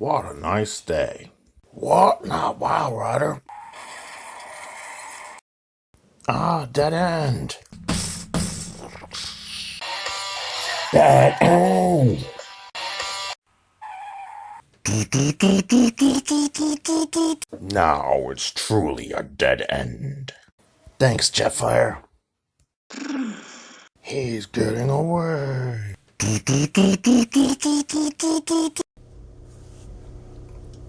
What a nice day. What? Not Wild Rider. Ah, Dead End. Dead End. Now it's truly a dead end. Thanks, Jetfire. He's getting away.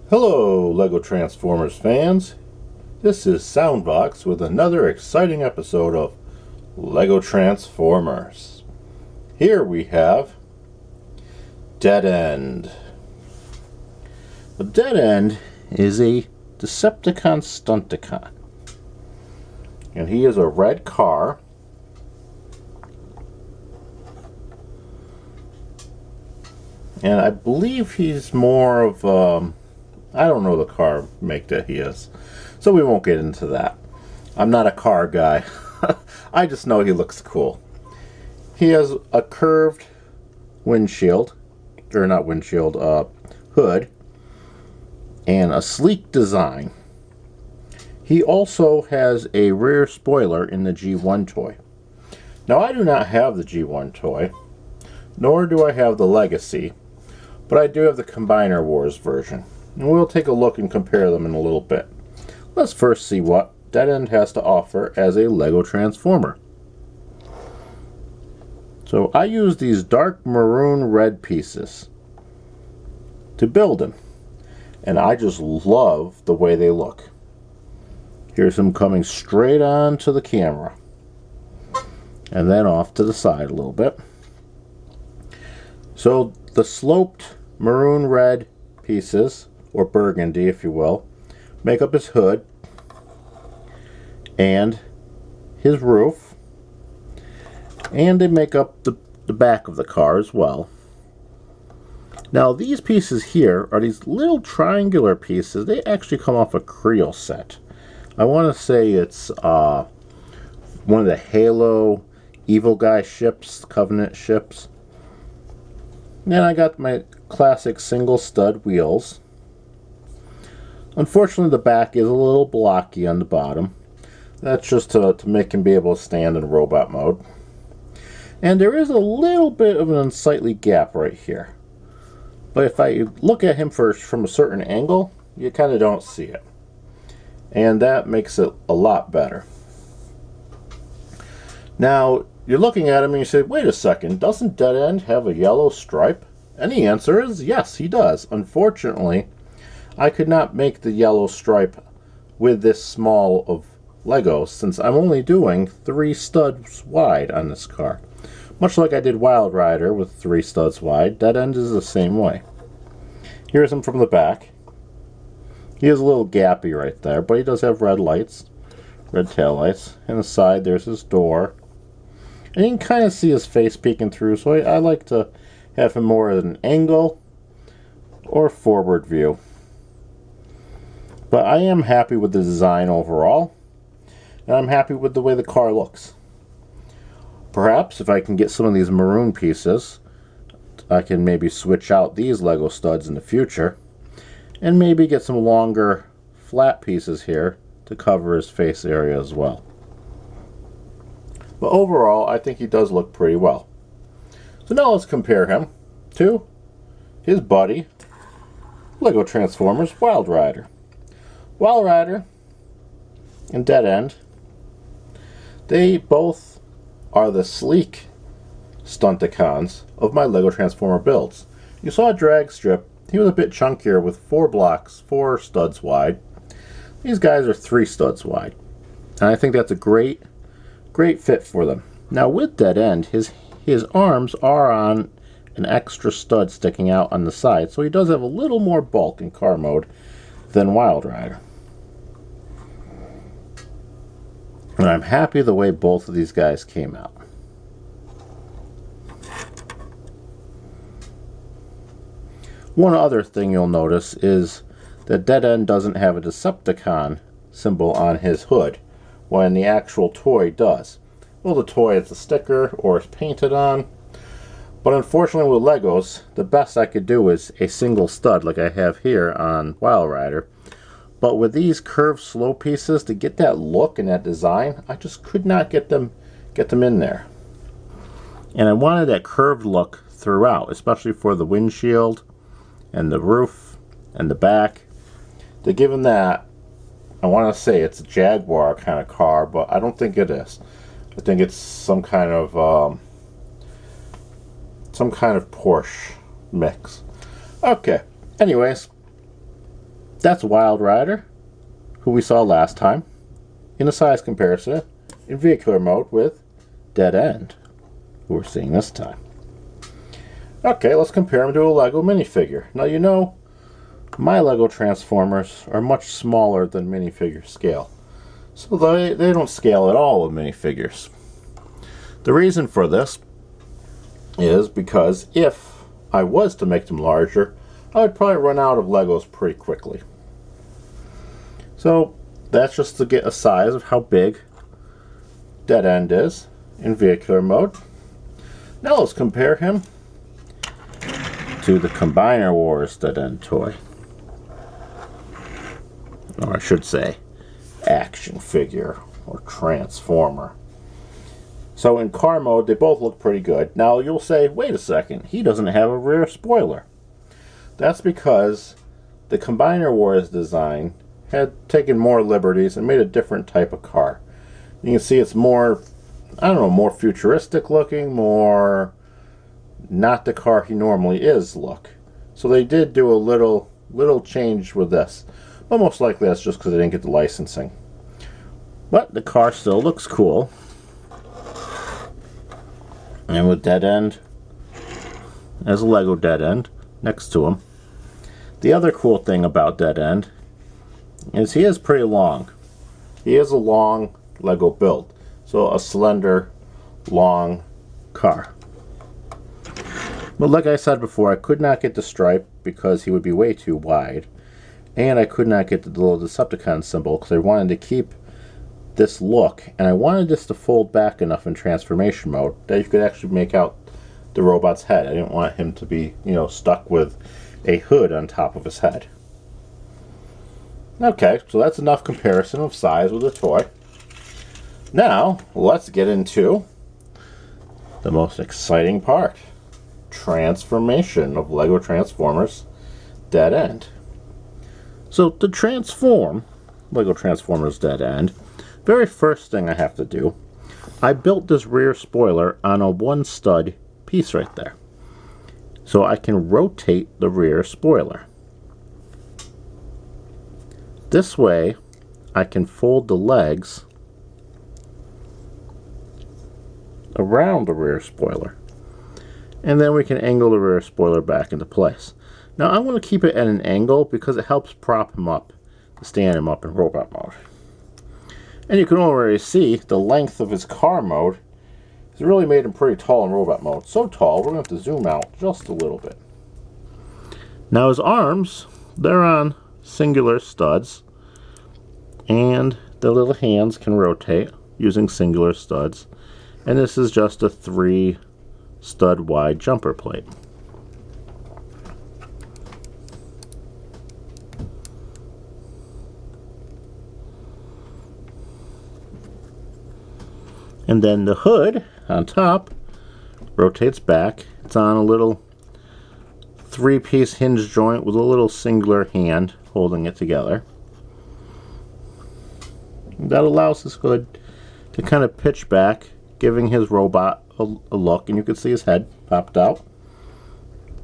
Hello, LEGO Transformers fans. This is Soundbox with another exciting episode of LEGO Transformers. Here we have Deadend. The Deadend is a Decepticon Stunticon. And he is a red car. And I believe he's more of, I don't know the car make that he is. So we won't get into that. I'm not a car guy. I just know he looks cool. He has a curved windshield, or not windshield, hood, and a sleek design. He also has a rear spoiler in the G1 toy. Now I do not have the G1 toy, nor do I have the Legacy, but I do have the Combiner Wars version. And we'll take a look and compare them in a little bit. Let's first see what Deadend has to offer as a LEGO Transformer. So I use these dark maroon red pieces to build him. And I just love the way they look. Here's him coming straight on to the camera. And then off to the side a little bit. So the sloped maroon red pieces, or burgundy if you will, make up his hood and his roof, and they make up the back of the car as well. Now these pieces here are these little triangular pieces. They actually come off a Creel set. I want to say it's one of the Halo Evil Guy ships, Covenant ships. Then I got my classic single stud wheels. Unfortunately, the back is a little blocky on the bottom. That's just to make him be able to stand in robot mode. And there is a little bit of an unsightly gap right here. But if I look at him first from a certain angle, you kind of don't see it. And that makes it a lot better. Now, you're looking at him and you say, wait a second, doesn't Deadend have a yellow stripe? And the answer is yes, he does. Unfortunately, I could not make the yellow stripe with this small of Lego since I'm only doing 3 studs wide on this car. Much like I did Wild Rider with 3 studs wide, Deadend is the same way. Here's him from the back. He is a little gappy right there, but he does have red lights, red tail lights. And the side, there's his door. And you can kind of see his face peeking through, so I like to have him more at an angle or forward view. But I am happy with the design overall, and I'm happy with the way the car looks. Perhaps if I can get some of these maroon pieces, I can maybe switch out these Lego studs in the future, and maybe get some longer flat pieces here to cover his face area as well. But overall, I think he does look pretty well. So now let's compare him to his buddy, LEGO Transformers Wild Rider. Wild Rider and Deadend, they both are the sleek Stunticons of my LEGO Transformer builds. You saw a drag strip. He was a bit chunkier with 4 studs wide. These guys are 3 studs wide. And I think that's a great fit for them. Now with Deadend, his arms are on an extra stud sticking out on the side, so he does have a little more bulk in car mode than Wild Rider. And I'm happy the way both of these guys came out. One other thing you'll notice is that Deadend doesn't have a Decepticon symbol on his hood, when the actual toy does. Well, the toy is a sticker or is painted on, But unfortunately with Legos, the best I could do is a single stud like I have here on Wild Rider. But with these curved slow pieces, to get that look and that design, I just could not get them in there. And I wanted that curved look throughout, especially for the windshield and the roof and the back. To give them that, I want to say it's a Jaguar kind of car, but I don't think it is. I think it's some kind of Porsche mix. Okay, anyways, that's Wild Rider, who we saw last time, in a size comparison in vehicular mode with Deadend, who we're seeing this time. Okay, let's compare them to a Lego minifigure. Now, you know, my Lego Transformers are much smaller than minifigure scale, so they don't scale at all with minifigures. The reason for this is because if I was to make them larger, I would probably run out of Legos pretty quickly. So that's just to get a size of how big Deadend is in vehicular mode. Now let's compare him to the Combiner Wars Deadend toy. Or I should say, action figure or transformer. So in car mode, they both look pretty good. Now you'll say, wait a second, he doesn't have a rear spoiler. That's because the Combiner Wars design had taken more liberties and made a different type of car. You can see it's more, I don't know, more futuristic looking, more not the car he normally is look. So they did do a little change with this. But most likely that's just because they didn't get the licensing. But the car still looks cool. And with Deadend as a Lego Deadend next to him. The other cool thing about Deadend is he is pretty long. He is a long Lego build. So a slender, long car. But like I said before, I could not get the stripe because he would be way too wide. And I could not get the little Decepticon symbol because I wanted to keep this look. And I wanted this to fold back enough in transformation mode that you could actually make out the robot's head. I didn't want him to be, stuck with a hood on top of his head. Okay, so that's enough comparison of size with the toy. Now, let's get into the most exciting part. Transformation of Lego Transformers Deadend. So to transform Lego Transformers Deadend, very first thing I have to do, I built this rear spoiler on a one stud piece right there. So I can rotate the rear spoiler. This way I can fold the legs around the rear spoiler. And then we can angle the rear spoiler back into place. Now I want to keep it at an angle because it helps prop him up, stand him up in robot mode. And you can already see the length of his car mode has really made him pretty tall in robot mode. So tall, we're going to have to zoom out just a little bit. Now his arms, they're on singular studs. And the little hands can rotate using singular studs. And this is just a 3 stud wide jumper plate. And then the hood on top rotates back. It's on a little 3-piece hinge joint with a little singular hand holding it together. And that allows this hood to kind of pitch back, giving his robot a look. And you can see his head popped out.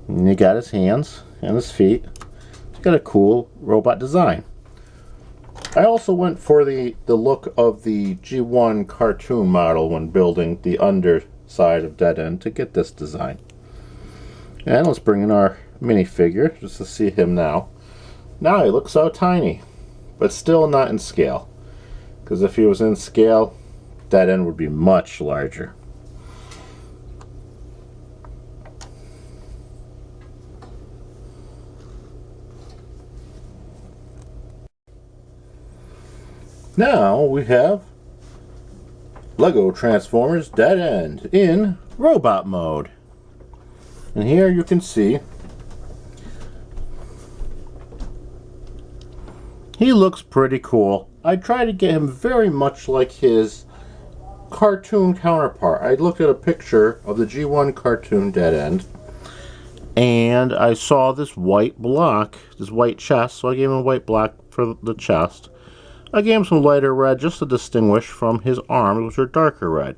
And you got his hands and his feet. It's got a cool robot design. I also went for the look of the G1 cartoon model when building the underside of Deadend to get this design. And let's bring in our minifigure just to see him now. Now he looks so tiny, but still not in scale. Because if he was in scale, Deadend would be much larger. Now we have Lego Transformers Deadend in robot mode. And here you can see he looks pretty cool. I tried to get him very much like his cartoon counterpart. I looked at a picture of the G1 cartoon Deadend, and I saw this white block, this white chest, so I gave him a white block for the chest. I gave him some lighter red just to distinguish from his arms, which are darker red.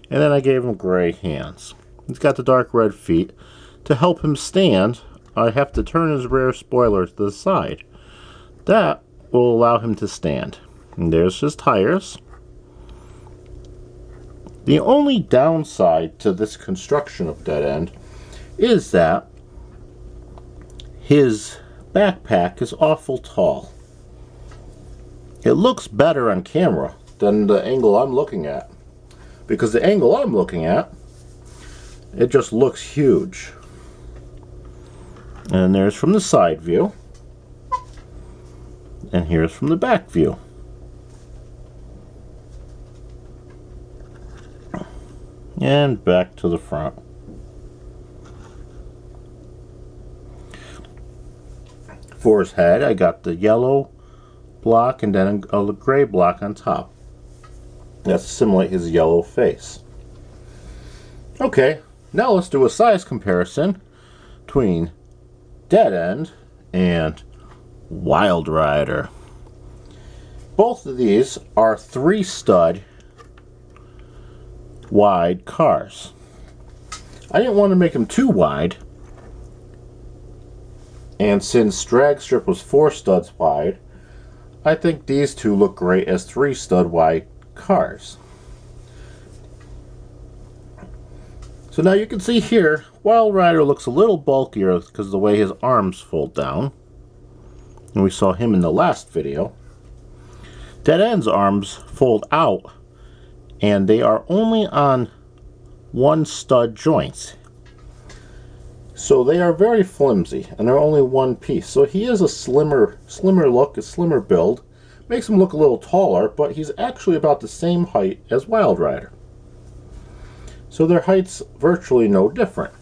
And then I gave him gray hands. He's got the dark red feet. To help him stand, I have to turn his rear spoiler to the side. That will allow him to stand. And there's his tires. The only downside to this construction of Deadend is that his backpack is awful tall. It looks better on camera than the angle I'm looking at, because the angle I'm looking at, it just looks huge. And there's from the side view, and here's from the back view. And back to the front. For his head, I got the yellow block and then a gray block on top. That's to simulate his yellow face. Okay, now let's do a size comparison between Deadend and Wild Rider. Both of these are 3-stud wide cars. I didn't want to make them too wide, and since drag strip was 4 studs wide, I think these two look great as 3-stud wide cars. So now you can see here, Wild Rider looks a little bulkier because of the way his arms fold down. And we saw him in the last video. Deadend's arms fold out, and they are only on 1-stud joints. So they are very flimsy, and they're only one piece. So he is a slimmer look, a slimmer build. Makes him look a little taller, but he's actually about the same height as Wild Rider. So their height's virtually no different.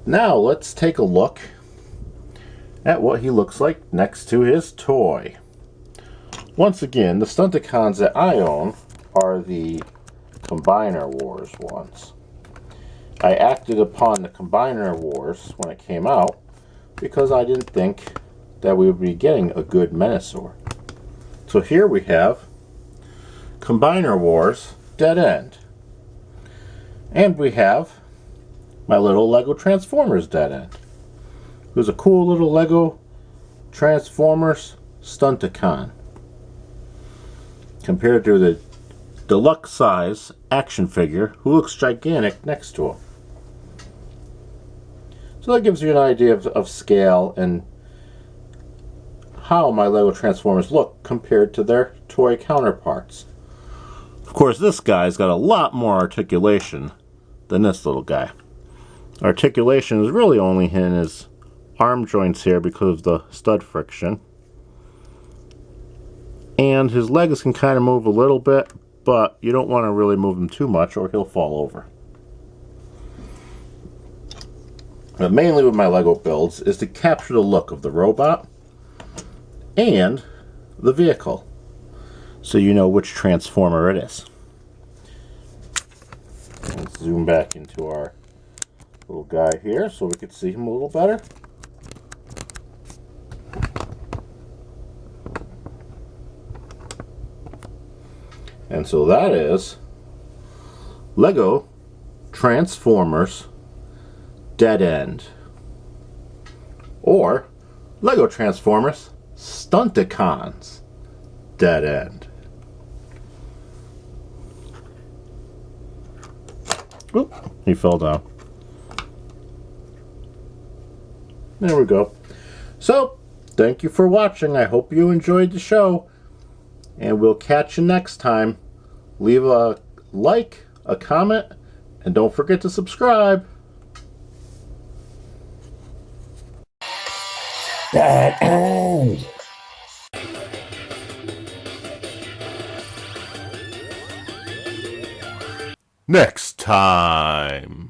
Now let's take a look at what he looks like next to his toy. Once again, the Stunticons that I own are the Combiner Wars ones. I acted upon the Combiner Wars when it came out because I didn't think that we would be getting a good Menasor. So here we have Combiner Wars Deadend. And we have my little Lego Transformers Deadend. It was a cool little Lego Transformers Stunticon compared to the deluxe size action figure who looks gigantic next to him. So that gives you an idea of scale and how my Lego Transformers look compared to their toy counterparts. Of course, this guy's got a lot more articulation than this little guy. Articulation is really only in his arm joints here because of the stud friction. And his legs can kind of move a little bit, but you don't want to really move him too much or he'll fall over. But mainly with my Lego builds is to capture the look of the robot and the vehicle, so you know which Transformer it is. Let's zoom back into our little guy here so we can see him a little better. And so that is Lego Transformers Deadend, or Lego Transformers Stunticons Deadend. Oop, he fell down. There we go. So, thank you for watching. I hope you enjoyed the show, and we'll catch you next time. Leave a like, a comment, and don't forget to subscribe. Deadend. next time.